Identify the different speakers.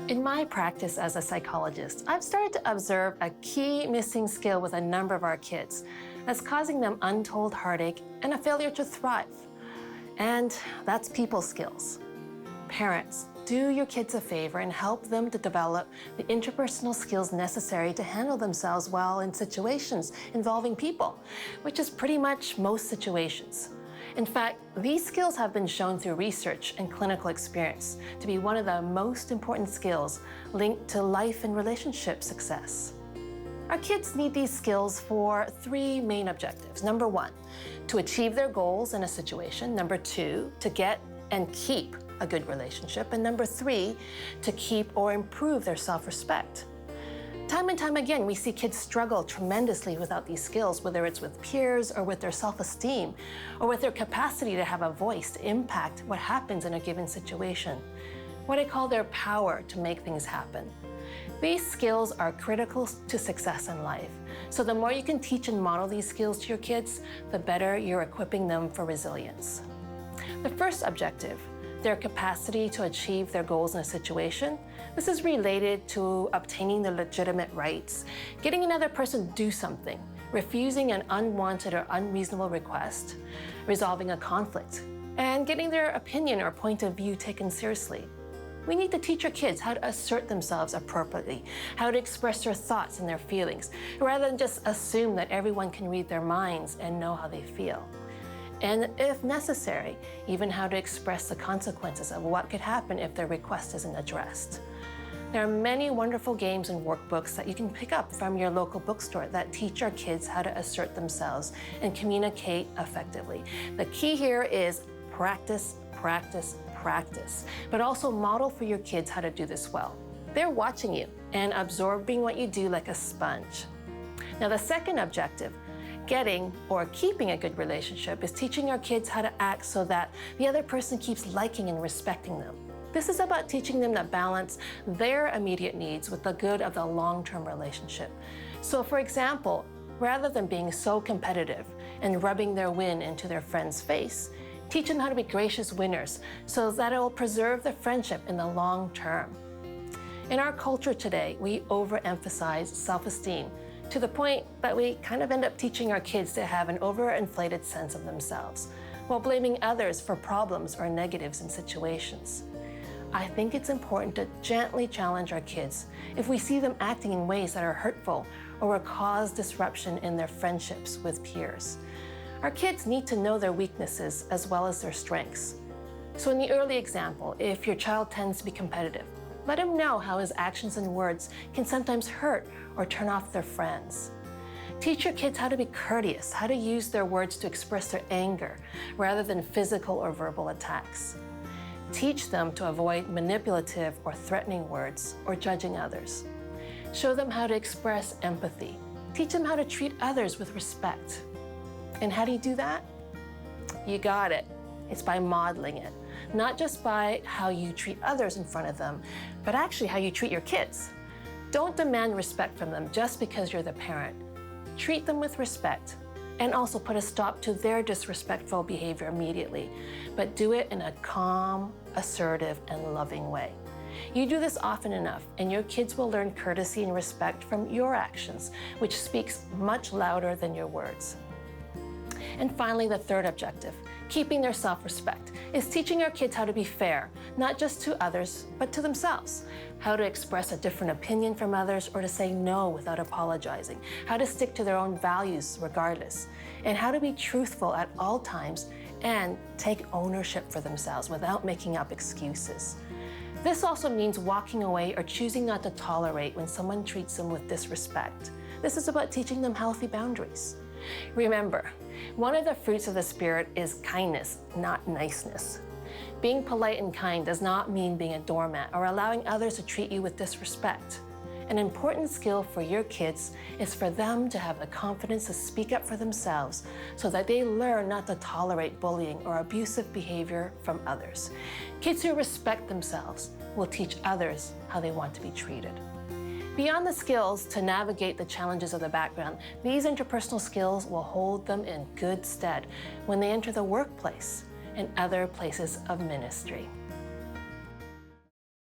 Speaker 1: In my practice as a psychologist, I've started to observe a key missing skill with a number of our kids that's causing them untold heartache and a failure to thrive. And that's people skills. Parents, do your kids a favor and help them to develop the interpersonal skills necessary to handle themselves well in situations involving people, which is pretty much most situations. In fact, these skills have been shown through research and clinical experience to be one of the most important skills linked to life and relationship success. Our kids need these skills for three main objectives. Number one, to achieve their goals in a situation. Number two, to get and keep a good relationship. And number three, to keep or improve their self-respect. Time and time again, we see kids struggle tremendously without these skills, whether it's with peers or with their self-esteem, or with their capacity to have a voice to impact what happens in a given situation. What I call their power to make things happen. These skills are critical to success in life. So the more you can teach and model these skills to your kids, the better you're equipping them for resilience. The first objective, their capacity to achieve their goals in a situation. This is related to obtaining the legitimate rights, getting another person to do something, refusing an unwanted or unreasonable request, resolving a conflict, and getting their opinion or point of view taken seriously. We need to teach our kids how to assert themselves appropriately, how to express their thoughts and their feelings, rather than just assume that everyone can read their minds and know how they feel. And if necessary, even how to express the consequences of what could happen if their request isn't addressed. There are many wonderful games and workbooks that you can pick up from your local bookstore that teach our kids how to assert themselves and communicate effectively. The key here is practice, practice, practice, but also model for your kids how to do this well. They're watching you and absorbing what you do like a sponge. Now, the second objective, getting or keeping a good relationship, is teaching our kids how to act so that the other person keeps liking and respecting them. This is about teaching them to balance their immediate needs with the good of the long-term relationship. So for example, rather than being so competitive and rubbing their win into their friend's face, teach them how to be gracious winners so that it will preserve the friendship in the long term. In our culture today, we overemphasize self-esteem to the point that we kind of end up teaching our kids to have an overinflated sense of themselves, while blaming others for problems or negatives in situations. I think it's important to gently challenge our kids if we see them acting in ways that are hurtful or will cause disruption in their friendships with peers. Our kids need to know their weaknesses as well as their strengths. So in the early example, if your child tends to be competitive, let him know how his actions and words can sometimes hurt or turn off their friends. Teach your kids how to be courteous, how to use their words to express their anger rather than physical or verbal attacks. Teach them to avoid manipulative or threatening words or judging others. Show them how to express empathy. Teach them how to treat others with respect. And how do you do that? You got it. It's by modeling it. Not just by how you treat others in front of them, but actually how you treat your kids. Don't demand respect from them just because you're the parent. Treat them with respect and also put a stop to their disrespectful behavior immediately, but do it in a calm, assertive, and loving way. You do this often enough, and your kids will learn courtesy and respect from your actions, which speaks much louder than your words. And finally, the third objective, keeping their self-respect, is teaching our kids how to be fair, not just to others, but to themselves. How to express a different opinion from others or to say no without apologizing. How to stick to their own values regardless. And how to be truthful at all times and take ownership for themselves without making up excuses. This also means walking away or choosing not to tolerate when someone treats them with disrespect. This is about teaching them healthy boundaries. Remember, one of the fruits of the Spirit is kindness, not niceness. Being polite and kind does not mean being a doormat or allowing others to treat you with disrespect. An important skill for your kids is for them to have the confidence to speak up for themselves so that they learn not to tolerate bullying or abusive behavior from others. Kids who respect themselves will teach others how they want to be treated. Beyond the skills to navigate the challenges of the background, these interpersonal skills will hold them in good stead when they enter the workplace and other places of ministry.